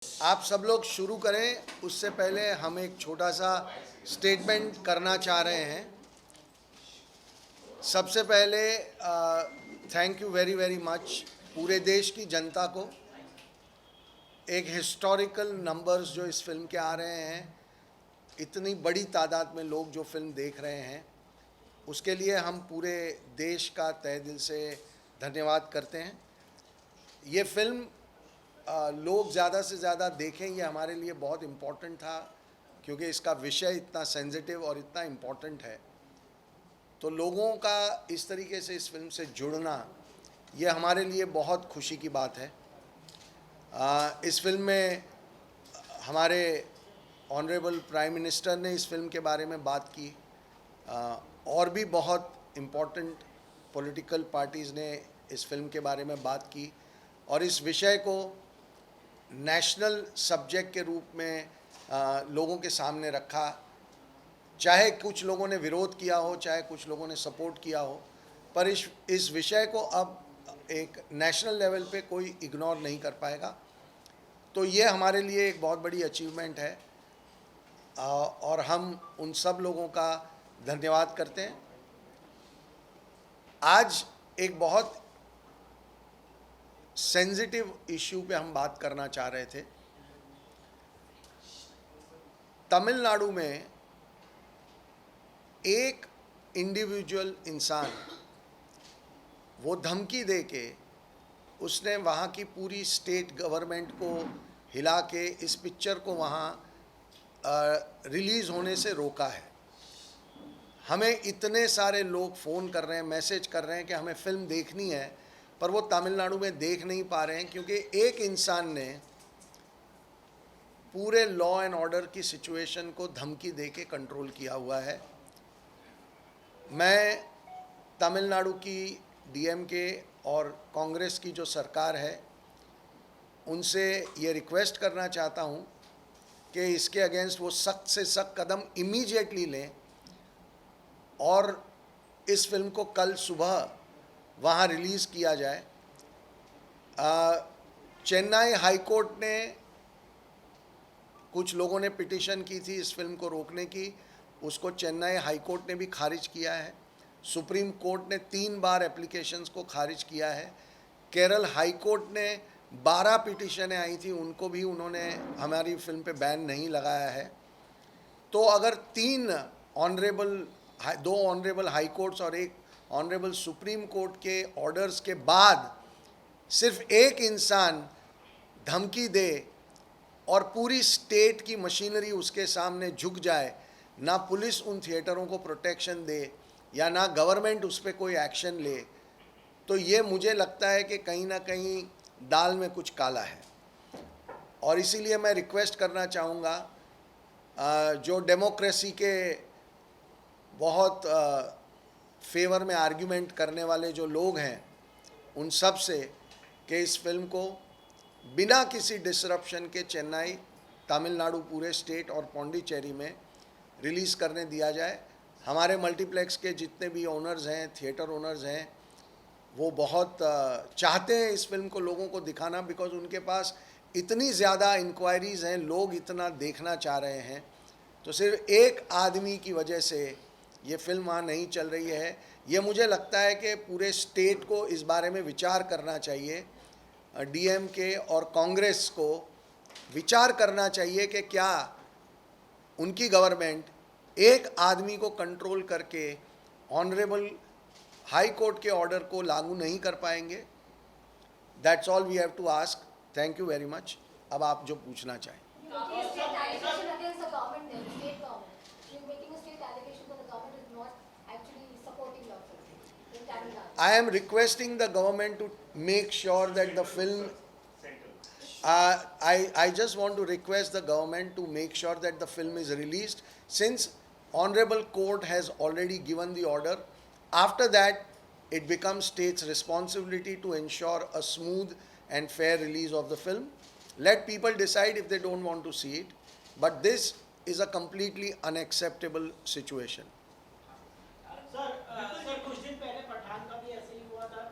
आप सब लोग शुरू करें, उससे पहले हम एक छोटा सा स्टेटमेंट करना चाह रहे हैं। सबसे पहले thank you very very much पूरे देश की जनता को। एक हिस्टोरिकल नंबर्स जो इस फिल्म के आ रहे हैं, इतनी बड़ी तादाद में लोग जो फिल्म देख रहे हैं, उसके लिए हम पूरे देश का तहे दिल से धन्यवाद करते हैं। ये फिल्म लोग ज़्यादा से ज़्यादा देखें, ये हमारे लिए बहुत इम्पोर्टेंट था, क्योंकि इसका विषय इतना सेंसिटिव और इतना इम्पोर्टेंट है। तो लोगों का इस तरीके से इस फिल्म से जुड़ना, ये हमारे लिए बहुत खुशी की बात है। इस फिल्म में हमारे ऑनरेबल प्राइम मिनिस्टर ने इस फिल्म के बारे में बात की, और भी बहुत इम्पोर्टेंट पॉलिटिकल पार्टीज़ ने इस फिल्म के बारे में बात की, और इस विषय को नेशनल सब्जेक्ट के रूप में लोगों के सामने रखा। चाहे कुछ लोगों ने विरोध किया हो, चाहे कुछ लोगों ने सपोर्ट किया हो, पर इस विषय को अब एक नेशनल लेवल पे कोई इग्नोर नहीं कर पाएगा। तो ये हमारे लिए एक बहुत बड़ी अचीवमेंट है, और हम उन सब लोगों का धन्यवाद करते हैं। आज एक बहुत सेंसिटिव इश्यू पे हम बात करना चाह रहे थे। तमिलनाडु में एक इंडिविजुअल इंसान, वो धमकी दे के उसने वहाँ की पूरी स्टेट गवर्नमेंट को हिला के इस पिक्चर को वहाँ रिलीज़ होने से रोका है। हमें इतने सारे लोग फ़ोन कर रहे हैं, मैसेज कर रहे हैं कि हमें फ़िल्म देखनी है, पर वो तमिलनाडु में देख नहीं पा रहे हैं, क्योंकि एक इंसान ने पूरे लॉ एंड ऑर्डर की सिचुएशन को धमकी दे के कंट्रोल किया हुआ है। मैं तमिलनाडु की डीएमके और कांग्रेस की जो सरकार है, उनसे ये रिक्वेस्ट करना चाहता हूँ कि इसके अगेंस्ट वो सख्त से सख्त कदम इमीडिएटली लें, और इस फिल्म को कल सुबह वहाँ रिलीज़ किया जाए। चेन्नई हाई कोर्ट ने, कुछ लोगों ने पिटीशन की थी इस फिल्म को रोकने की, उसको चेन्नई हाई कोर्ट ने भी खारिज किया है। सुप्रीम कोर्ट ने 3 बार एप्लीकेशंस को खारिज किया है। केरल हाई कोर्ट ने 12 पिटीशनें आई थी, उनको भी उन्होंने हमारी फिल्म पे बैन नहीं लगाया है। तो अगर 2 ऑनरेबल हाई कोर्ट्स और 1 ऑनरेबल सुप्रीम कोर्ट के ऑर्डर्स के बाद सिर्फ एक इंसान धमकी दे और पूरी स्टेट की मशीनरी उसके सामने झुक जाए, ना पुलिस उन थिएटरों को प्रोटेक्शन दे या ना गवर्नमेंट उस पर कोई एक्शन ले, तो ये मुझे लगता है कि कहीं ना कहीं दाल में कुछ काला है। और इसीलिए मैं रिक्वेस्ट करना चाहूँगा जो डेमोक्रेसी के बहुत फेवर में आर्ग्यूमेंट करने वाले जो लोग हैं, उन सब से कि इस फिल्म को बिना किसी डिसरप्शन के चेन्नई, तमिलनाडु पूरे स्टेट और पौंडीचेरी में रिलीज़ करने दिया जाए। हमारे मल्टीप्लेक्स के जितने भी ओनर्स हैं, थिएटर ओनर्स हैं, वो बहुत चाहते हैं इस फिल्म को लोगों को दिखाना, बिकॉज उनके पास इतनी ज़्यादा इंक्वायरीज़ हैं, लोग इतना देखना चाह रहे हैं। तो सिर्फ एक आदमी की वजह से ये फिल्म वहाँ नहीं चल रही है। ये मुझे लगता है कि पूरे स्टेट को इस बारे में विचार करना चाहिए। डीएमके और कांग्रेस को विचार करना चाहिए कि क्या उनकी गवर्नमेंट एक आदमी को कंट्रोल करके ऑनरेबल हाई कोर्ट के ऑर्डर को लागू नहीं कर पाएंगे। That's all we have to ask. Thank you very much. अब आप जो पूछना चाहें। I am requesting the government to make sure that the film, I just want to request the government to make sure that the film is released, since Honorable Court has already given the order. After that, it becomes state's responsibility to ensure a smooth and fair release of the film. Let people decide if they don't want to see it, but this is a completely unacceptable situation. Sir कुछ दिन पहले पठान का भी ऐसे ही हुआ था।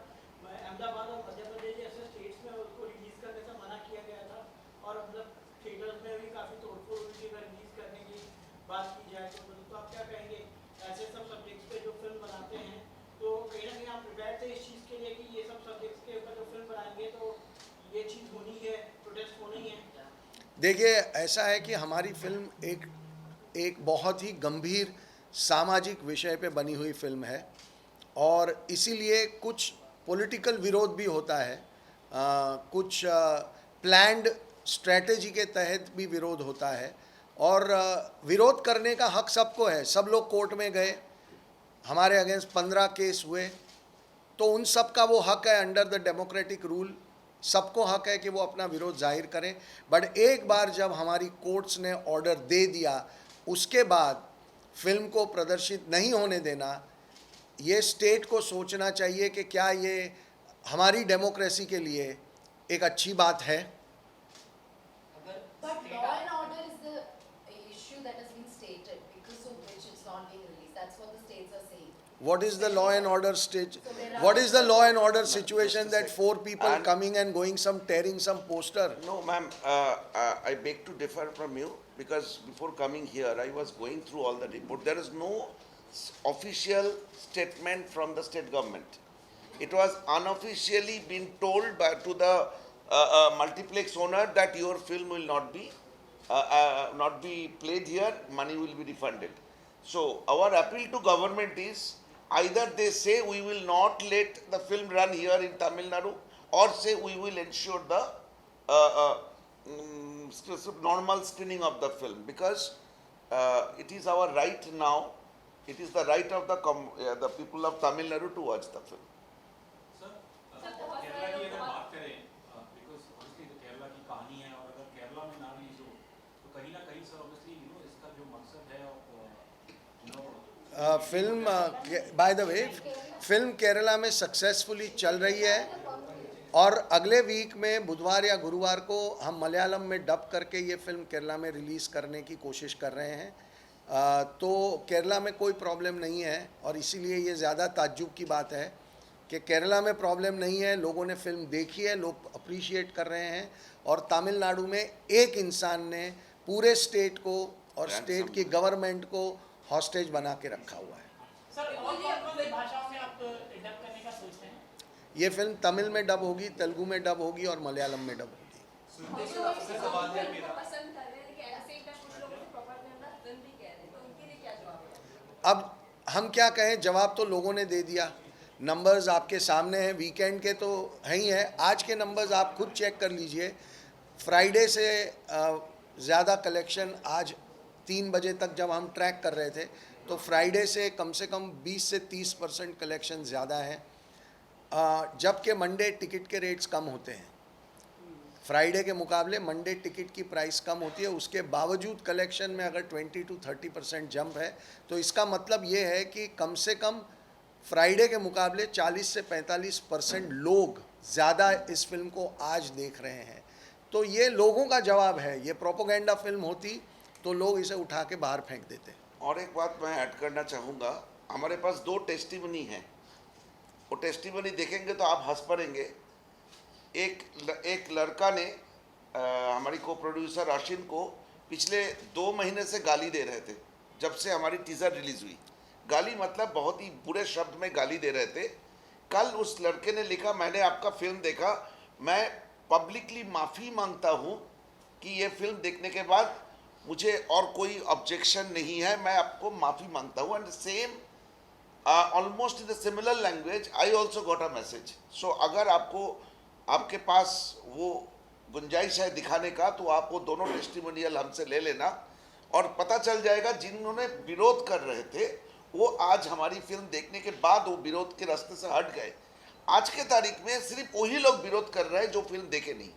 अहमदाबाद और मध्य प्रदेश जैसे स्टेट्स में उसको रिलीज करने से मना किया गया था, और मतलब काफी तोड़फोड़ हुई थी, अगर रिलीज करने की बात की जाए तो आप क्या कहेंगे ऐसे सब सब्जेक्ट्स पे जो फिल्म बनाते हैं, तो कहीं ना कहीं आप प्रिपेयर थे इस चीज़ के लिए कि ये सब सब्जेक्ट्स के ऊपर जो फिल्म बनाएंगे तो ये चीज़ होनी है, प्रोटेस्ट होनी है? देखिए, ऐसा है कि हमारी फिल्म एक एक बहुत ही गंभीर सामाजिक विषय पे बनी हुई फिल्म है और इसीलिए कुछ पॉलिटिकल विरोध भी होता है, कुछ प्लान्ड स्ट्रैटेजी के तहत भी विरोध होता है और विरोध करने का हक सबको है। सब लोग कोर्ट में गए, हमारे अगेंस्ट 15 केस हुए, तो उन सब का वो हक है अंडर द डेमोक्रेटिक रूल, सबको हक है कि वो अपना विरोध जाहिर करें। बट एक बार जब हमारी कोर्ट्स ने ऑर्डर दे दिया, उसके बाद फिल्म को प्रदर्शित नहीं होने देना, ये स्टेट को सोचना चाहिए कि क्या ये हमारी डेमोक्रेसी के लिए एक अच्छी बात है। But law and order is the issue that has been stated, because of which it's not being released. That's what the states are saying. What is the law and order stage? What is the law and order situation that 4 people And- coming and going, some tearing some poster? No, ma'am, I beg to differ from you because before coming here, I was going through all the report. There is no official statement from the state government. It was unofficially been told to the multiplex owner that your film will not be played here, money will be refunded. So our appeal to government is either they say we will not let the film run here in Tamil Nadu, or say we will ensure the normal screening of the film, because it is our right now. It is the right of the people of Tamil Nadu to watch the film. Sir Kerala की अगर बात करें, because obviously तो केरला की कहानी है और अगर केरला में ना रिलीज हो तो कहीं ना कहीं सर ऑब्वियसली इसका जो मकसद है film by the way, film Kerala में सक्सेसफुली चल रही है और अगले वीक में बुधवार या गुरुवार को हम मलयालम में डब करके ये फिल्म केरला में रिलीज़ करने की कोशिश कर रहे हैं। तो केरला में कोई प्रॉब्लम नहीं है और इसीलिए ये ज़्यादा ताज्जुब की बात है कि केरला में प्रॉब्लम नहीं है। लोगों ने फिल्म देखी है, लोग अप्रिशिएट कर रहे हैं और तमिलनाडु में एक इंसान ने पूरे स्टेट को और स्टेट की गवर्नमेंट को हॉस्टेज बना के रखा हुआ है। सर और कौन सी भाषाओं में आप डब करने का सोचते हैं? ये फिल्म तमिल में डब होगी, तेलुगु में डब होगी और मलयालम में डब होगी। सवाल है मेरा, पसंद कर रहे हैं, लेकिन एट द सेम टाइम कुछ लोग उसे प्रोपेगेंडा फिल्म भी कह रहे हैं, तो उनके लिए क्या जवाब है? अब हम क्या कहें, जवाब तो लोगों ने दे दिया। नंबर्स आपके सामने हैं, वीकेंड के तो हैं ही हैं। आज के नंबर्स आप खुद चेक कर लीजिए। फ्राइडे से ज़्यादा कलेक्शन आज 3 बजे तक जब हम ट्रैक कर रहे थे तो फ्राइडे से कम 20 से 30% कलेक्शन ज़्यादा है, जबकि मंडे टिकट के रेट्स कम होते हैं। फ्राइडे के मुकाबले मंडे टिकट की प्राइस कम होती है, उसके बावजूद कलेक्शन में अगर 20 to 30% जंप है तो इसका मतलब ये है कि कम से कम फ्राइडे के मुकाबले 40 से 45% लोग ज़्यादा इस फिल्म को आज देख रहे हैं। तो ये लोगों का जवाब है। ये प्रोपोगेंडा फिल्म होती तो लोग इसे उठा के बाहर फेंक देते। और एक बात मैं ऐड करना चाहूँगा, हमारे पास 2 टेस्टिमनी हैं। वो टेस्टिमनी देखेंगे तो आप हंस पड़ेंगे। एक लड़का ने हमारी को प्रोड्यूसर आशिन को पिछले 2 महीने से गाली दे रहे थे, जब से हमारी टीज़र रिलीज़ हुई। गाली मतलब बहुत ही बुरे शब्द में गाली दे रहे थे। कल उस लड़के ने लिखा, मैंने आपका फिल्म देखा, मैं पब्लिकली माफ़ी मांगता हूँ कि ये फिल्म देखने के बाद मुझे और कोई ऑब्जेक्शन नहीं है, मैं आपको माफ़ी मांगता हूँ। And same almost in the similar language I also got a message. So अगर आपके पास वो गुंजाइश है दिखाने का, तो आप वो दोनों टेस्टिमोनियल हमसे ले लेना और पता चल जाएगा जिन्होंने विरोध कर रहे थे वो आज हमारी फिल्म देखने के बाद वो विरोध के रास्ते से हट गए। आज के तारीख में सिर्फ वही लोग विरोध कर रहे हैं जो फिल्म देखे नहीं।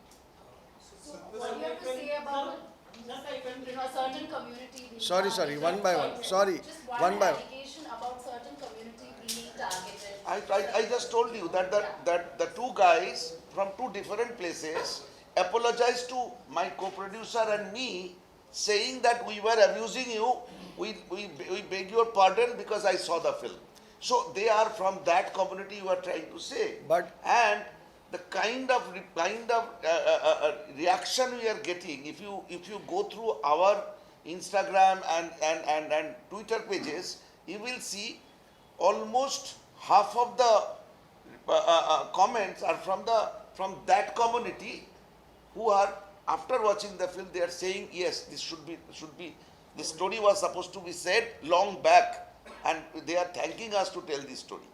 What do you have to say about a certain community being Sorry, targeted? one by one. Sorry, Just one one by one. allegation about certain community being targeted. I just told you that the 2 guys from 2 different places apologized to my co-producer and me, saying that we were abusing you. We beg your pardon because I saw the film. So they are from that community you are trying to say. But- and the kind of reaction we are getting, if you go through our Instagram and Twitter pages, you will see almost half of the comments are from that community who are, after watching the film, they are saying yes, this should be this story was supposed to be said long back, and they are thanking us to tell this story.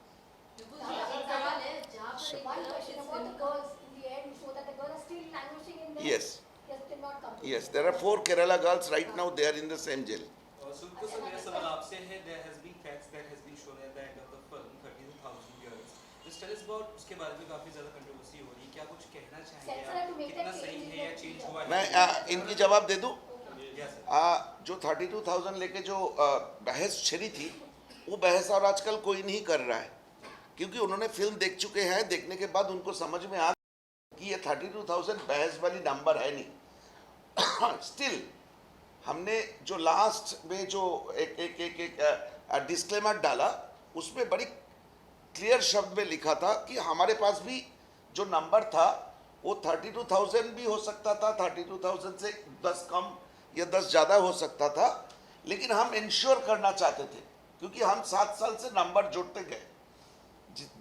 सवाल है जहाँ पर एक One तरफ question इस about film the को girls in the end, so that the girls are still languishing in there. Yes. Yes, still not complete. Yes, there are 4 Kerala girls right now. They are in the same jail. सुल्को sir मेरा सवाल आपसे है, there has been facts that has been shown at the end of the film, 32,000 girls. Just tell us about उसके बारे में काफी ज़्यादा controversy हो रही है, क्या कुछ कहना Censor चाहेंगे have to आप, make कितना that सही change है या in चेंज the हुआ है? मैं इनकी जवाब दे दूं? Yes, sir. जो 32,000 लेके जो बहस छिड़ी थी, वो बहस और आजकल कोई नहीं कर रहा है, क्योंकि उन्होंने फिल्म देख चुके हैं. देखने के बाद उनको समझ में आ कि ये 32,000 बहस वाली नंबर है नहीं. स्टिल हमने जो लास्ट में जो एक डिस्क्लेमर डाला, उसमें बड़ी क्लियर शब्द में लिखा था कि हमारे पास भी जो नंबर था वो 32,000 भी हो सकता था, 32,000 से 10 कम या 10 ज़्यादा हो सकता था, लेकिन हम इंश्योर करना चाहते थे, क्योंकि हम 7 साल से नंबर जोड़ते गए.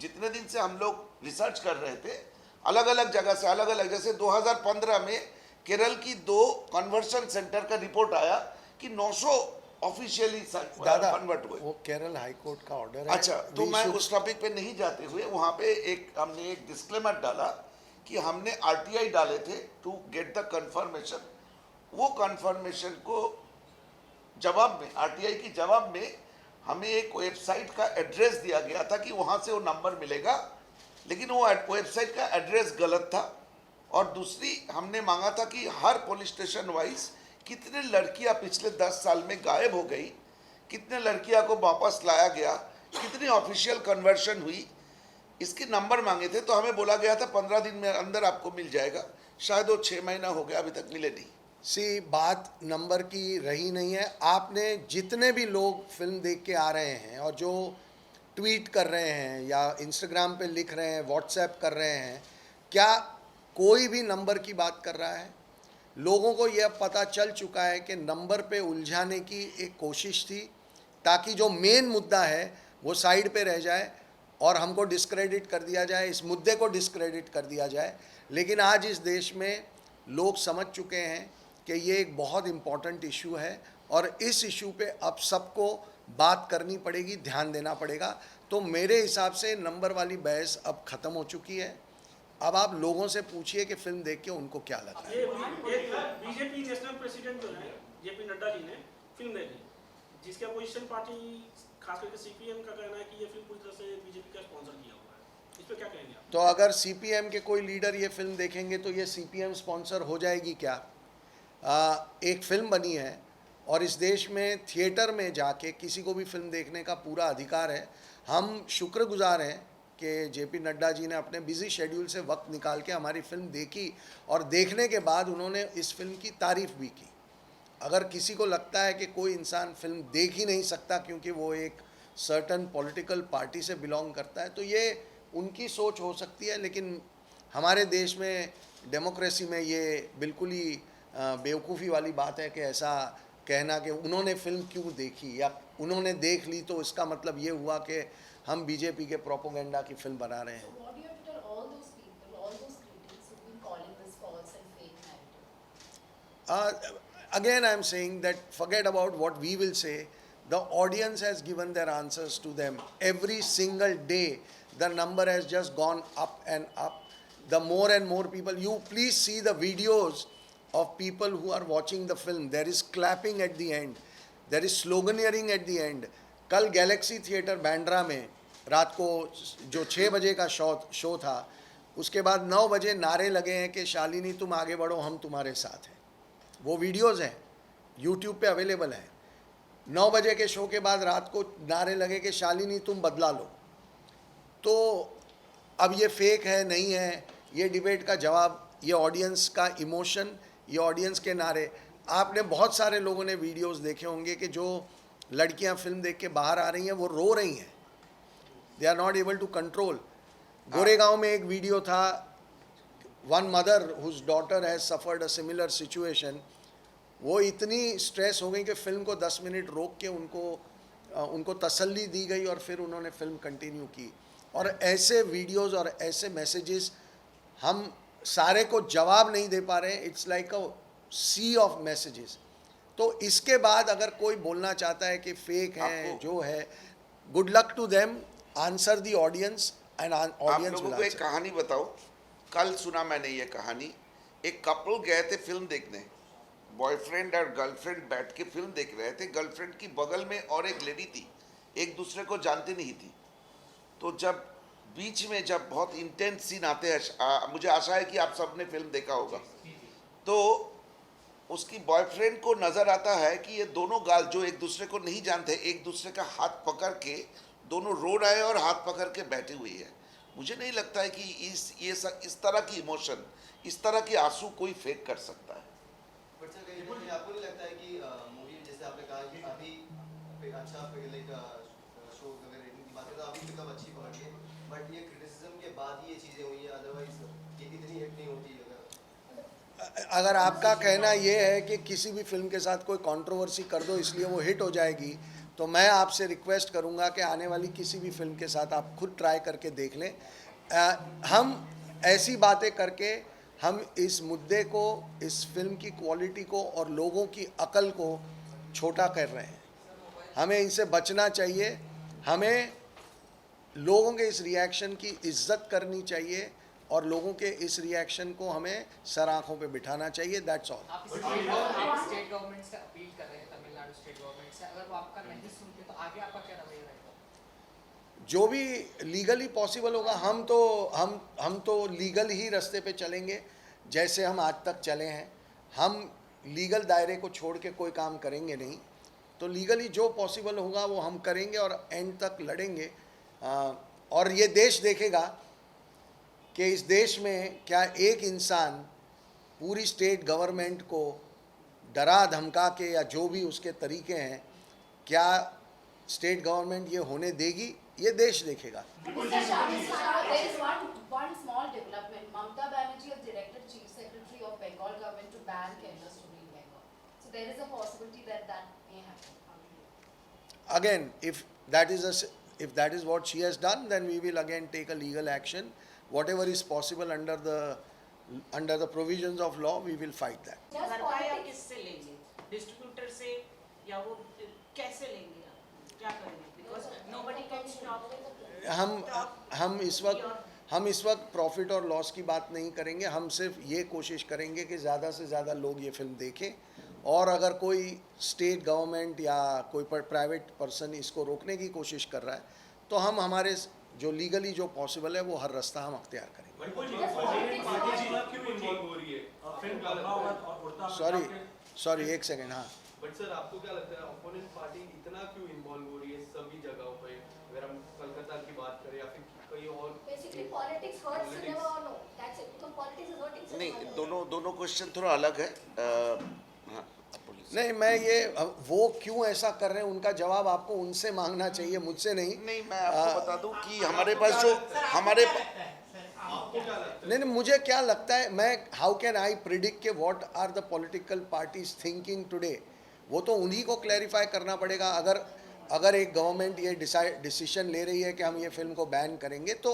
जितने दिन से हम लोग रिसर्च कर रहे थे, अलग अलग जगह से अलग अलग, जैसे 2015 में केरल की 2 कन्वर्शन सेंटर का रिपोर्ट आया कि 900 ऑफिशियली दादा कन्वर्ट हुए. वो केरल हाई कोर्ट का ऑर्डर है. अच्छा, तो We मैं should- उस टॉपिक पे नहीं जाते हुए वहाँ पे हमने एक डिस्क्लेमर डाला कि हमने आरटीआई डाले थे टू गेट द कंफर्मेशन. वो कंफर्मेशन को जवाब में, आरटीआई की जवाब में हमें एक वेबसाइट का एड्रेस दिया गया था कि वहाँ से वो नंबर मिलेगा, लेकिन वो वेबसाइट का एड्रेस गलत था. और दूसरी हमने मांगा था कि हर पुलिस स्टेशन वाइज कितने लड़कियां पिछले 10 साल में गायब हो गई, कितने लड़कियां को वापस लाया गया, कितनी ऑफिशियल कन्वर्शन हुई, इसके नंबर मांगे थे. तो हमें बोला गया था 15 दिन में अंदर आपको मिल जाएगा. शायद वो 6 महीना हो गया, अभी तक मिले नहीं. सी बात नंबर की रही नहीं है. आपने जितने भी लोग फिल्म देख के आ रहे हैं और जो ट्वीट कर रहे हैं या इंस्टाग्राम पे लिख रहे हैं, व्हाट्सएप कर रहे हैं, क्या कोई भी नंबर की बात कर रहा है? लोगों को यह पता चल चुका है कि नंबर पे उलझाने की एक कोशिश थी, ताकि जो मेन मुद्दा है वो साइड पे रह जाए और हमको डिस्क्रेडिट कर दिया जाए, इस मुद्दे को डिस्क्रेडिट कर दिया जाए. लेकिन आज इस देश में लोग समझ चुके हैं कि ये एक बहुत इम्पॉर्टेंट इशू है और इस इशू पे अब सबको बात करनी पड़ेगी, ध्यान देना पड़ेगा. तो मेरे हिसाब से नंबर वाली बहस अब ख़त्म हो चुकी है. अब आप लोगों से पूछिए कि फिल्म देख के उनको क्या लगा. ये बीजेपी नेशनल प्रेसिडेंट जो है जेपी नड्डा जी ने फिल्म देखी, जिसके अपोजिशन पार्टी खास करके सीपीएम का कहना है कि ये फिल्म पूरी तरह से बीजेपी का स्पॉन्सर किया हुआ है. इस पे क्या कहेंगे आप? तो अगर सीपीएम के कोई लीडर ये फिल्म देखेंगे तो ये सीपीएम स्पॉन्सर हो जाएगी क्या? एक फिल्म बनी है और इस देश में थिएटर में जाके किसी को भी फिल्म देखने का पूरा अधिकार है. हम शुक्रगुजार हैं कि जेपी नड्डा जी ने अपने बिजी शेड्यूल से वक्त निकाल के हमारी फिल्म देखी और देखने के बाद उन्होंने इस फिल्म की तारीफ़ भी की. अगर किसी को लगता है कि कोई इंसान फिल्म देख ही नहीं सकता क्योंकि वो एक सर्टन पॉलिटिकल पार्टी से बिलोंग करता है, तो ये उनकी सोच हो सकती है. लेकिन हमारे देश में डेमोक्रेसी में ये बिल्कुल ही बेवकूफ़ी वाली बात है कि ऐसा कहना कि उन्होंने फिल्म क्यों देखी या उन्होंने देख ली तो इसका मतलब ये हुआ कि हम बीजेपी के प्रोपोगेंडा की फिल्म बना रहे हैं. What do you have to tell all those people, all those critics who've been calling this false and fake narrative? Again, I am saying that forget about what we will say. The audience has given their answers to them. Every single day, the number has just gone up and up. The more and more people, you please see the videos of people who are watching the film. There is clapping at the end. There is sloganeering at the end. कल Galaxy theatre Bandra में रात को जो 6 बजे का show था, उसके बाद 9 बजे नारे लगे हैं कि शालिनी तुम आगे बढ़ो, हम तुम्हारे साथ हैं. वो वीडियोज़ हैं, यूट्यूब पे अवेलेबल हैं. 9 बजे के शो के बाद रात को नारे लगे कि शालिनी तुम बदला लो. तो अब ये फेक है नहीं है, ये डिबेट का जवाब, ये ऑडियंस का इमोशन, ये ऑडियंस के नारे. आपने बहुत सारे लोगों ने वीडियोस देखे होंगे कि जो लड़कियां फिल्म देख के बाहर आ रही हैं वो रो रही हैं. They are not able to control. Goregaon में एक वीडियो था one mother whose daughter has suffered a similar situation, वो इतनी स्ट्रेस हो गई कि फिल्म को 10 मिनट रोक के उनको तसल्ली दी गई और फिर उन्होंने फिल्म कंटिन्यू की। और ऐसे वीडियोस और ऐसे मैसेजेस हम सारे को जवाब नहीं दे पा रहे हैं। It's like a sea of messages. तो इसके बाद अगर कोई बोलना चाहता है कि फेक है जो है, good luck to them, answer the audience and आप ऑडियंस लोगों विल को एक आंसर। कहानी बताओ, कल सुना मैंने ये कहानी। एक कपल गए थे फिल्म देखने, बॉयफ्रेंड और गर्लफ्रेंड बैठ के फिल्म देख रहे थे। गर्लफ्रेंड की बगल में और एक लेडी थी, एक दूसरे को जानती नहीं थी। तो जब बीच में जब बहुत इंटेंस सीन आते हैं, मुझे आशा है कि आप सबने फिल्म देखा होगा, तो उसकी बॉयफ्रेंड को नज़र आता है कि ये दोनों गाल जो एक दूसरे को नहीं जानते, एक दूसरे का हाथ पकड़ के दोनों रो रहे हैं और हाथ पकड़ के बैठी हुई है। मुझे नहीं लगता है कि इस तरह की इमोशन, इस तरह की आंसू कोई फेक कर सकता है। बट सर कहीं ना कहीं आपको नहीं लगता है कि मूवी जैसे आपने कहा कि अभी अच्छा लाइक शो अगर रेटिंग की बात करें तो अभी पिकअप अच्छी पकड़ के, बट ये क्रिटिसिज्म के बाद ही ये चीज़ें हुई हैं, अदरवाइज ये इतनी हिट नहीं होती अगर आपका कहना ये है कि किसी भी फिल्म के साथ कोई कंट्रोवर्सी कर दो इसलिए वो हिट हो जाएगी, तो मैं आपसे रिक्वेस्ट करूंगा कि आने वाली किसी भी फिल्म के साथ आप खुद ट्राई करके देख लें। हम ऐसी बातें करके हम इस मुद्दे को, इस फिल्म की क्वालिटी को और लोगों की अकल को छोटा कर रहे हैं। हमें इनसे बचना चाहिए। हमें लोगों के इस रिएक्शन की इज्जत करनी चाहिए और लोगों के इस रिएक्शन को हमें सर आँखों पे बिठाना चाहिए। That's all. आप स्टेट गवर्नमेंट से अपील कर रहे हैं, तमिलनाडु स्टेट गवर्नमेंट से, अगर वो आपका नहीं सुनते तो आगे आपका क्या रवैया रहेगा? जो भी लीगली पॉसिबल होगा, हम तो लीगल ही रास्ते पे चलेंगे जैसे हम आज तक चले हैं। हम लीगल दायरे को छोड़ के कोई काम करेंगे नहीं। तो लीगली जो पॉसिबल होगा वो हम करेंगे और एंड तक लड़ेंगे। और ये देश देखेगा कि इस देश में क्या एक इंसान पूरी स्टेट गवर्नमेंट को डरा धमका के या जो भी उसके तरीके हैं, क्या स्टेट गवर्नमेंट ये होने देगी? ये देश देखेगा। Mr. Shah, there is one small development. Mamata Banerjee has directed Chief Secretary of Bengal government to ban Kerala story in Bengal. So there is a possibility that may happen. Again, if that is what she has done, then we will again take a legal action. Whatever is possible under the provisions of law, we will fight that. Just भरपाई आप politics. किससे लेंगे? Distributor से या वो कैसे लेंगे आप? क्या करेंगे? Because nobody can stop. हम इस वक्त प्रॉफिट और लॉस की बात नहीं करेंगे। हम सिर्फ ये कोशिश करेंगे कि ज़्यादा से ज़्यादा लोग ये फिल्म देखें, और अगर कोई स्टेट गवर्नमेंट या कोई प्राइवेट पर्सन इसको रोकने की कोशिश कर रहा है तो हम हमारे जो लीगली जो पॉसिबल है वो हर रास्ता हम अख्तियार करेंगे। सॉरी एक सेकेंड। हाँ, बट सर आपको क्या लगता है अपोनेंट पार्टी इतना क्यों इन्वॉल्व हो रही है सभी जगहों पे? अगर हम कलकत्ता की बात करें या फिर कहीं और, Basically, politics hurts cinema or no? That's it. Because politics is hurting cinema. नहीं, दोनों क्वेश्चन थोड़ा अलग है। हाँ, आप बोलिए। नहीं, मैं ये वो क्यों ऐसा कर रहे हैं उनका जवाब आपको उनसे मांगना चाहिए, मुझसे नहीं। नहीं, मैं आपको बता दूं कि हमारे पास जो हमारे आपको क्या लगता है? नहीं, मुझे क्या लगता है, मैं हाउ कैन आई प्रिडिक्ट के what are the political parties thinking today? वो तो उन्हीं को क्लैरिफाई करना पड़ेगा। अगर एक गवर्नमेंट ये डिसीजन ले रही है कि हम ये फिल्म को बैन करेंगे, तो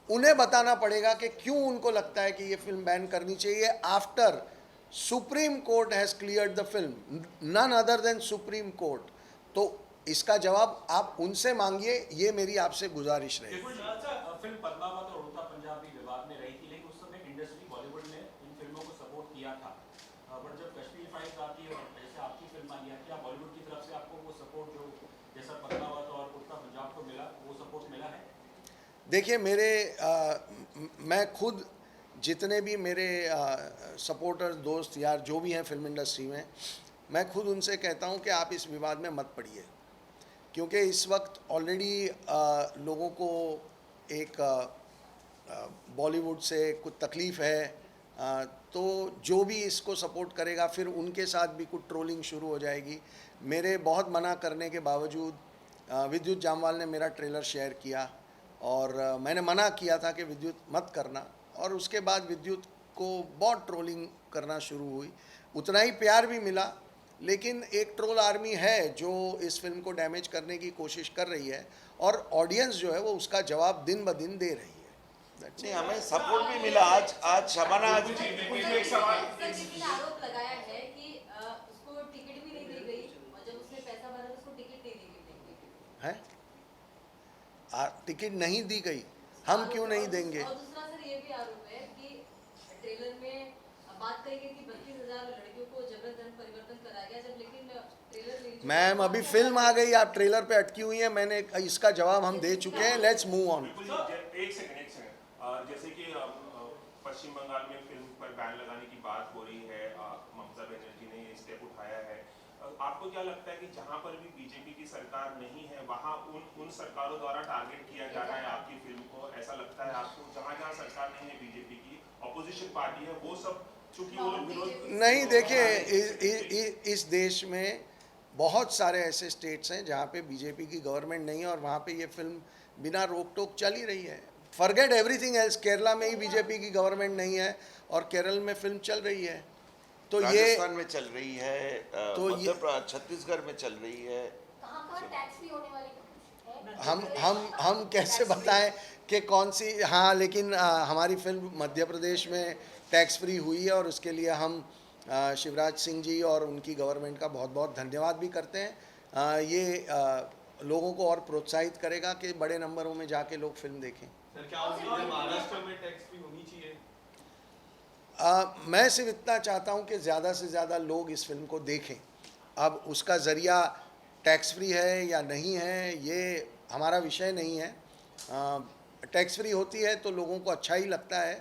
उन्हें बताना पड़ेगा कि क्यों उनको लगता है कि ये फिल्म बैन करनी चाहिए। After Supreme Court has cleared the film, none other than Supreme Court. तो इसका जवाब आप उनसे मांगिए, ये मेरी आपसे गुजारिश रहेगी। फिल्म पद्मावत और उड़ता पंजाबी विवाद में रही थी, लेकिन उस समय इंडस्ट्री बॉलीवुड ने इन फिल्मों को सपोर्ट किया था। बट जब कश्मीर फाइल्स आती है और जैसे आपकी फिल्म आई है, क्या बॉलीवुड की तरफ से आपको वो सपोर्ट जो जैसा पद्मावत और उड़ता पंजाब को मिला, वो सपोर्ट मिला है? देखिए, मैं खुद जितने भी मेरे सपोर्टर्स, दोस्त, यार जो भी हैं फिल्म इंडस्ट्री में, मैं खुद उनसे कहता हूं कि आप इस विवाद में मत पड़िए, क्योंकि इस वक्त ऑलरेडी लोगों को एक बॉलीवुड से कुछ तकलीफ़ है। तो जो भी इसको सपोर्ट करेगा फिर उनके साथ भी कुछ ट्रोलिंग शुरू हो जाएगी। मेरे बहुत मना करने के बावजूद विद्युत जामवाल ने मेरा ट्रेलर शेयर किया और मैंने मना किया था कि विद्युत मत करना, और उसके बाद विद्युत को बहुत ट्रोलिंग करना शुरू हुई। उतना ही प्यार भी मिला, लेकिन एक ट्रोल आर्मी है जो इस फिल्म को डैमेज करने की कोशिश कर रही है, और ऑडियंस जो है वो उसका जवाब दिन ब दिन दे रही है। That's नहीं, it. हमें सपोर्ट भी मिला। आज शबाना आज मुझे एक सवाल आरोप लगाया है कि उसको टिकट भी नहीं दी गई और जब उसने पैसा भरा तो उसको टिकट नहीं दी गई। है टिकट नहीं दी गई, हम क्यों नहीं देंगे? और दूसरा सर ये भी आरोप है कि ट्रेलर में बात कही गई कि 32,000 लड़कियों को जबरन परिवर्तन कराया गया, जब लेकिन ट्रेलर रिलीज मैम अभी फिल्म आ गई, आप ट्रेलर पे अटकी हुई हैं, मैंने इसका जवाब हम दे चुके हैं। Let's move on. एक सेकंड जैसे कि पश्चिम बंगाल में फिल्म पर बैन लगाने की बात हो रही है, ममता बनर्जी ने ये स्टेप उठाया है, आपको क्या लगता है कि जहां पर भी बीजेपी की सरकार नहीं है वहां उन सरकारों द्वारा टारगेट किया जा रहा है आपकी फिल्म को? ऐसा लगता है आपको जहां जहां सरकार नहीं है बीजेपी की, ऑपोजिशन पार्टी है, वो सब चूंकि वो लोग विरोध नहीं, देखिए इस देश में बहुत सारे ऐसे स्टेट्स हैं जहाँ पे बीजेपी की गवर्नमेंट नहीं है और वहाँ पे ये फिल्म बिना रोक टोक चल ही रही है। फॉरगेट एवरीथिंग एल्स, केरला में ही बीजेपी की गवर्नमेंट नहीं है और केरल में फिल्म चल रही है। तो ये राजस्थान में चल रही है, तो ये छत्तीसगढ़ में चल रही है। कहाँ टैक्स फ्री होने वाली है? हम कैसे बताएं कि कौन सी? हाँ, लेकिन हमारी फिल्म मध्य प्रदेश में टैक्स फ्री हुई है और उसके लिए हम शिवराज सिंह जी और उनकी गवर्नमेंट का बहुत बहुत धन्यवाद भी करते हैं। ये लोगों को और प्रोत्साहित करेगा कि बड़े नंबरों में जाके लोग फिल्म देखें। सर क्या महाराष्ट्र में टैक्स फ्री होनी चाहिए? मैं सिर्फ इतना चाहता हूं कि ज़्यादा से ज़्यादा लोग इस फिल्म को देखें। अब उसका ज़रिया टैक्स फ्री है या नहीं है ये हमारा विषय नहीं है। टैक्स फ्री होती है तो लोगों को अच्छा ही लगता है।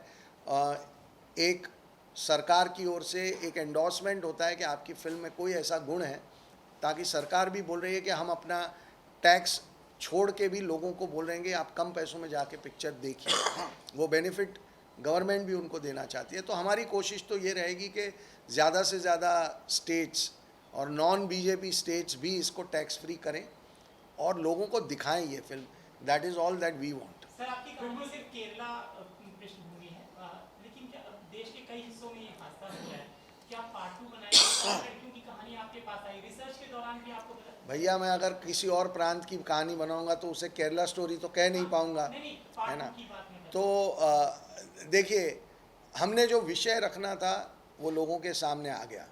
एक सरकार की ओर से एक एंडोर्समेंट होता है कि आपकी फिल्म में कोई ऐसा गुण है, ताकि सरकार भी बोल रही है कि हम अपना टैक्स छोड़ के भी लोगों को बोल रहे हैं कि आप कम पैसों में जाके पिक्चर देखिए। वो बेनिफिट गवर्नमेंट भी उनको देना चाहती है। तो हमारी कोशिश तो ये रहेगी कि ज़्यादा से ज़्यादा स्टेट्स और नॉन बीजेपी स्टेट्स भी इसको टैक्स फ्री करें और लोगों को दिखाएं ये film. That is all that we want. Sir आपकी कहानी सिर्फ केरला पृष्ठभूमि है, लेकिन क्या देश के कई हिस्सों में ये हादसा हुआ है, क्या पार्ट 2 बनाएंगे? लड़कियों की कहानी आपके पास आई, रिसर्च के दौरान भी आपको भैया मैं अगर किसी और प्रांत की कहानी बनाऊंगा तो उसे केरला स्टोरी तो कह नहीं पाऊंगा, है ना? तो देखिए, हमने जो विषय रखना था वो लोगों के सामने आ गया।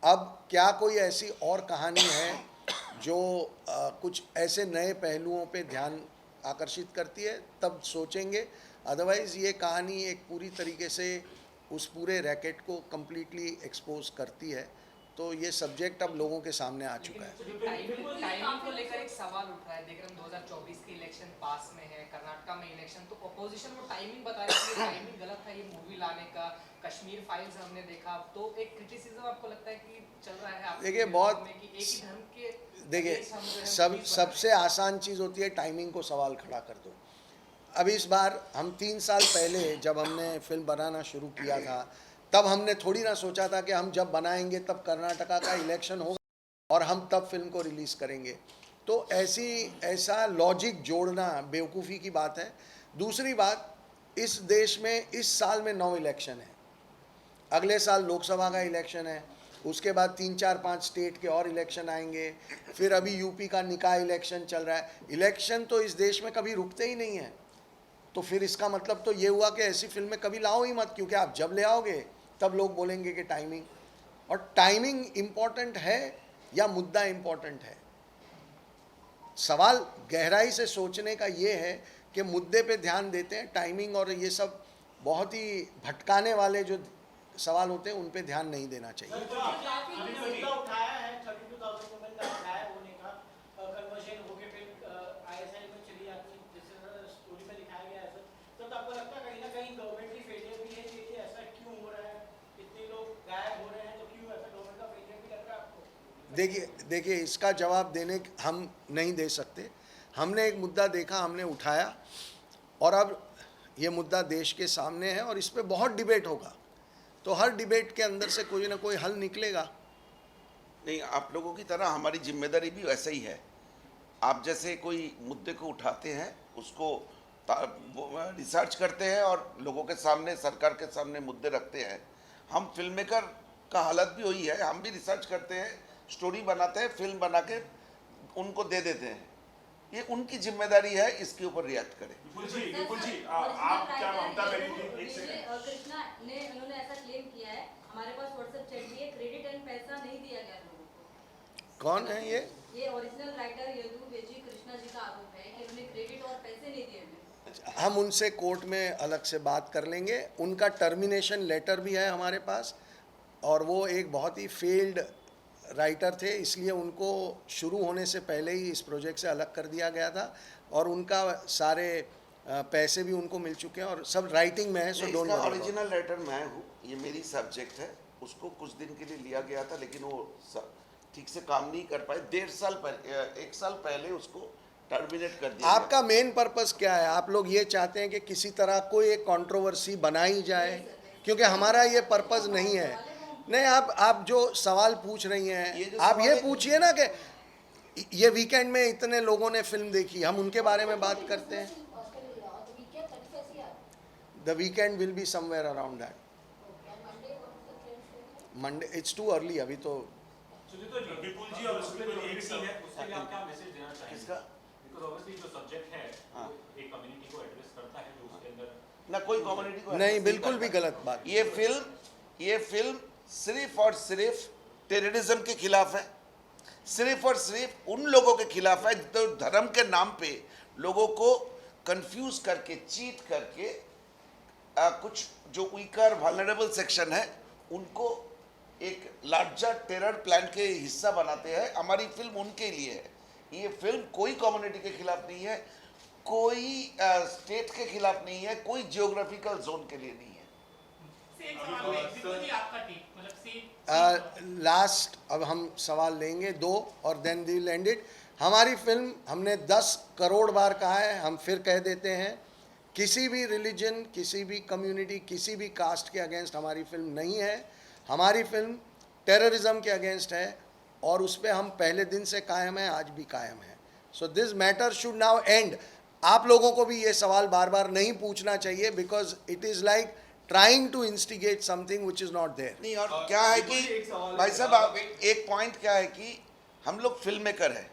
अब क्या कोई ऐसी और कहानी है जो कुछ ऐसे नए पहलुओं पे ध्यान आकर्षित करती है, तब सोचेंगे। अदरवाइज़ ये कहानी एक पूरी तरीके से उस पूरे रैकेट को कम्प्लीटली एक्सपोज करती है। तो ये सब्जेक्ट अब लोगों के सामने आ चुका है। टाइमिंग को लेकर एक सवाल उठ रहा है। देख रहे हैं 2024 के इलेक्शन पास में है, कर्नाटक में इलेक्शन, तो अपोजिशन वो टाइमिंग बता रही है कि टाइमिंग गलत है ये मूवी लाने का। कश्मीर फाइल्स हमने देखा, तो एक क्रिटिसिज्म आपको लगता है कि चल रहा है? देखिए, बहुत एक ही धर्म के देखिए सबसे आसान चीज़ होती है टाइमिंग को सवाल खड़ा कर दो। अब इस बार हम 3 साल पहले जब हमने फिल्म बनाना शुरू किया था, तब हमने थोड़ी ना सोचा था कि हम जब बनाएंगे तब कर्नाटका का इलेक्शन होगा और हम तब फिल्म को रिलीज़ करेंगे। तो ऐसा लॉजिक जोड़ना बेवकूफ़ी की बात है। दूसरी बात, इस देश में इस साल में 9 इलेक्शन है, अगले साल लोकसभा का इलेक्शन है, उसके बाद 3, 4, 5 स्टेट के और इलेक्शन आएंगे, फिर अभी यूपी का निकाय इलेक्शन चल रहा है। इलेक्शन तो इस देश में कभी रुकते ही नहीं हैं। तो फिर इसका मतलब तो ये हुआ कि ऐसी फिल्में कभी लाओ ही मत, क्योंकि आप जब ले आओगे तब लोग बोलेंगे कि टाइमिंग। और टाइमिंग इम्पॉर्टेंट है या मुद्दा इम्पॉर्टेंट है? सवाल गहराई से सोचने का ये है कि मुद्दे पे ध्यान देते हैं, टाइमिंग और ये सब बहुत ही भटकाने वाले जो सवाल होते हैं उन पे ध्यान नहीं देना चाहिए। मुद्दा उठाया है 32,000 वुमेन का गायब होने का, कन्वर्जन होके फिर ISI में चली जाती, जैसे स्टोरी में दिखाया गया है। तो आपको लगता है कहीं ना कहीं गवर्नमेंट की फेलियर भी है कि ऐसा क्यों हो रहा है, इतने लोग गायब हो रहे हैं, तो क्यों ऐसा गवर्नमेंट का फेलियर भी लग रहा है आपको? देखिए इसका जवाब देने हम नहीं दे सकते। हमने एक मुद्दा देखा, हमने उठाया, और अब ये मुद्दा देश के सामने है और इस पर बहुत डिबेट होगा। तो हर डिबेट के अंदर से कोई ना कोई हल निकलेगा। नहीं, आप लोगों की तरह हमारी जिम्मेदारी भी वैसा ही है। आप जैसे कोई मुद्दे को उठाते हैं, उसको रिसर्च करते हैं और लोगों के सामने, सरकार के सामने मुद्दे रखते हैं। हम फिल्म मेकर का हालत भी वही है, हम भी रिसर्च करते हैं, स्टोरी बनाते हैं, फिल्म बना के उनको दे देते हैं। ये उनकी जिम्मेदारी है, इसके ऊपर रिएक्ट करें। विपुल जी, आप क्या ममता बनर्जी, एक सेकंड। कृष्णा ने उन्होंने ऐसा क्लेम किया है, हमारे पास व्हाट्सएप चैट भी है, क्रेडिट एंड पैसा नहीं दिया गया लोगों को। कौन है ये? ये ओरिजिनल राइटर यदु वेजी कृष्णा जी का आरोप है कि उन्हें क्रेडिट और पैसे नहीं दिए गए। हम उनसे कोर्ट में अलग से बात कर लेंगे। उनका टर्मिनेशन लेटर भी है हमारे पास, और वो एक बहुत ही फेल्ड राइटर थे, इसलिए उनको शुरू होने से पहले ही इस प्रोजेक्ट से अलग कर दिया गया था, और उनका सारे पैसे भी उनको मिल चुके हैं और सब राइटिंग में है। So don't worry. Original writer मैं हूँ, ये मेरी सब्जेक्ट है। उसको कुछ दिन के लिए लिया गया था, लेकिन वो ठीक से काम नहीं कर पाए। 1.5 साल पहले उसको टर्मिनेट कर दिया। आपका मेन पर्पस क्या है? आप लोग ये चाहते हैं कि किसी तरह कोई एक कंट्रोवर्सी बनाई जाए, क्योंकि हमारा ये पर्पस नहीं है। नहीं, आप जो सवाल पूछ रही हैं, आप ये पूछिए ना कि ये वीकेंड में इतने लोगों ने फिल्म देखी, हम उनके बारे में बात करते हैं। The weekend will be somewhere around that. Monday it's too early अभी तो। विपुल जी, और उसमें जो एक सीन है उसके लिए आप क्या मैसेज देना चाहेंगे? किसका? बिकॉज़ ऑब्वियसली जो सब्जेक्ट है हाँ। वो एक कम्युनिटी को एड्रेस करता है, जो उसके अंदर ना कोई कम्युनिटी को नहीं, बिल्कुल भी गलत बात। ये फिल्म सिर्फ और सिर्फ टेररिज्म के खिलाफ है, सिर्फ और सिर्फ उन लोगों के खिलाफ है जो धर्म के नाम पे लोगों को कंफ्यूज करके, चीट करके कुछ जो वीकर वल्नरेबल सेक्शन है उनको एक लार्जर टेरर प्लान के हिस्सा बनाते हैं। हमारी फिल्म उनके लिए है। ये फिल्म कोई कम्युनिटी के खिलाफ नहीं है, कोई स्टेट के खिलाफ नहीं है, कोई जियोग्राफिकल जोन के लिए नहीं है। लास्ट अब हम सवाल लेंगे 2 और then we will end it. हमारी फिल्म, हमने 10 करोड़ बार कहा है, हम फिर कह देते हैं, किसी भी रिलीजन, किसी भी कम्युनिटी, किसी भी कास्ट के अगेंस्ट हमारी फिल्म नहीं है। हमारी फिल्म टेररिज्म के अगेंस्ट है, और उस पर हम पहले दिन से कायम हैं, आज भी कायम हैं। So this matter should now and. आप लोगों को भी ये सवाल बार बार नहीं पूछना चाहिए, because it is like trying to instigate something which is not there. नहीं, और क्या है कि भाई साहब, एक पॉइंट क्या है कि हम लोग फिल्म मेकर हैं।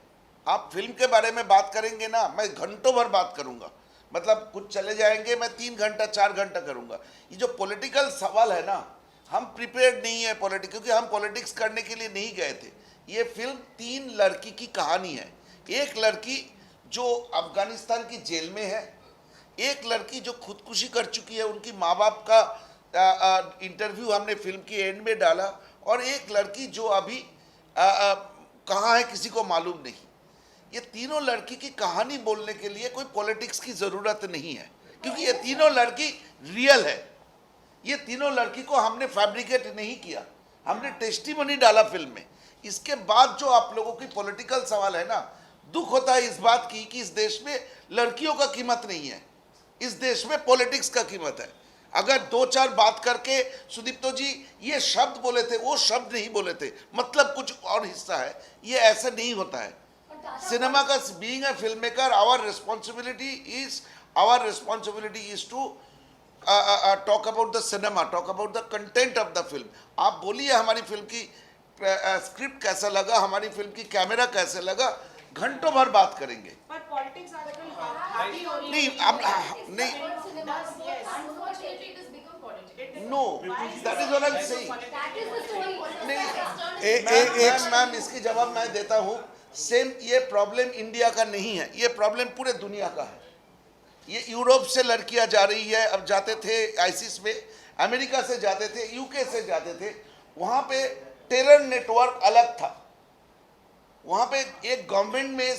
आप फिल्म के बारे में बात करेंगे ना, मैं घंटों भर बात करूंगा, मतलब कुछ चले जाएंगे, मैं 3 घंटा 4 घंटा करूंगा। ये जो पॉलिटिकल सवाल है ना, हम प्रिपेयर्ड नहीं है पॉलिटिक्स, क्योंकि हम पॉलिटिक्स करने के लिए नहीं गए थे। ये फिल्म 3 लड़की की कहानी है। एक लड़की जो अफगानिस्तान की जेल में है, एक लड़की जो खुदकुशी कर चुकी है, उनकी माँ बाप का इंटरव्यू हमने फिल्म की एंड में डाला, और एक लड़की जो अभी कहाँ है किसी को मालूम नहीं। ये तीनों लड़की की कहानी बोलने के लिए कोई पॉलिटिक्स की ज़रूरत नहीं है, क्योंकि ये तीनों लड़की रियल है। ये तीनों लड़की को हमने फैब्रिकेट नहीं किया, हमने टेस्टिमनी डाला फिल्म में। इसके बाद जो आप लोगों की पॉलिटिकल सवाल है ना, दुख होता है इस बात की कि इस देश में लड़कियों का कीमत नहीं है, इस देश में पॉलिटिक्स का कीमत है। अगर 2-4 बात करके सुदीप्तो जी ये शब्द बोले थे, वो शब्द नहीं बोले थे, मतलब कुछ और हिस्सा है, ये ऐसा नहीं होता है। सिनेमा का, being a filmmaker, our responsibility is to talk about the cinema, talk about the content of the film. आप बोलिए हमारी फिल्म की स्क्रिप्ट कैसा लगा, हमारी फिल्म की कैमरा कैसे लगा, घंटों भर बात करेंगे। पर पॉलिटिक्स आजकल हावी हो रही है। नहीं, अब नहीं, no, that is what I am saying. Ma'am इसकी जवाब मैं देता हूँ। सेम ये प्रॉब्लम इंडिया का नहीं है, ये प्रॉब्लम पूरे दुनिया का है। ये यूरोप से लड़कियां जा रही है, अब जाते थे आईसिस में, अमेरिका से जाते थे, यूके से जाते थे, वहाँ पे टेरर नेटवर्क अलग था। वहाँ पे एक गवर्नमेंट में,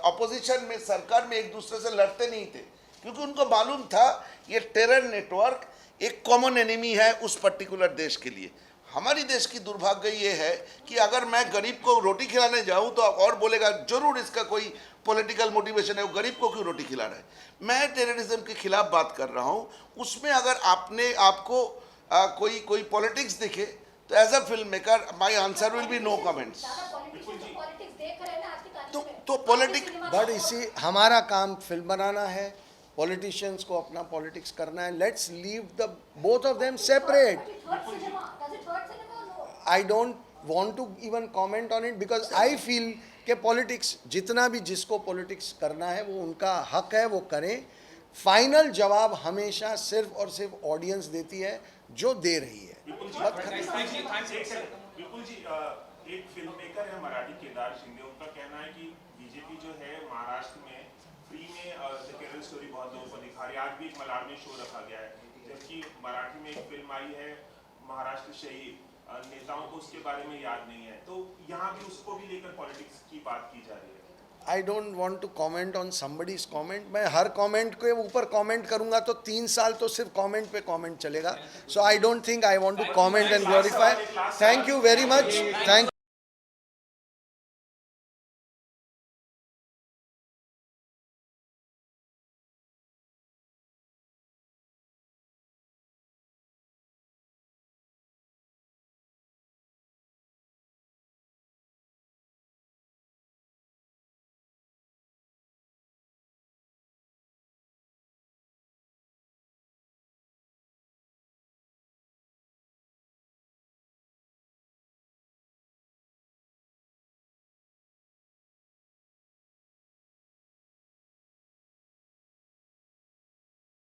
अपोजिशन में, सरकार में एक दूसरे से लड़ते नहीं थे, क्योंकि उनको मालूम था ये टेरर नेटवर्क एक कॉमन एनिमी है उस पर्टिकुलर देश के लिए। हमारी देश की दुर्भाग्य ये है कि अगर मैं गरीब को रोटी खिलाने जाऊं तो और बोलेगा जरूर इसका कोई पॉलिटिकल मोटिवेशन है, वो गरीब को क्यों रोटी खिला रहा है। मैं टेररिज्म के खिलाफ बात कर रहा हूं, उसमें अगर आपको कोई पॉलिटिक्स दिखे तो as a filmmaker my answer will be no comments. तो पॉलिटिक्स, बट इसी हमारा काम फिल्म बनाना है, पॉलिटिशियंस को अपना पॉलिटिक्स करना है, let's leave the both of them separate. But it hurts cinema. Does it hurt cinema or no? I don't want to even comment on it because I feel कि politics जितना भी जिसको politics करना है वो उनका हक है, वो करें. फाइनल जवाब हमेशा सिर्फ और सिर्फ ऑडियंस देती है जो दे रही है. विपुल जी, बस विपुल जी, एक फिल्म मेकर है मराठी केदार शिंदे, उनका कहना है कि बीजेपी जो है महाराष्ट्र में फ्री में द केरल स्टोरी बहुत लोगों को दिखा रही है. आज भी एक मलाड में शो रखा गया है, जबकि मराठी में एक फिल्म आई है महाराष्ट्र शहीद, नेताओं को उसके बारे में याद नहीं है. तो यहाँ भी उसको भी लेकर पॉलिटिक्स की बात की जा रही है. I don't want to comment on somebody's comment. मैं हर कॉमेंट के ऊपर कॉमेंट करूंगा तो 3 साल तो सिर्फ कॉमेंट पे कॉमेंट चलेगा. So I don't think I want to comment and glorify. Thank you very much. Thank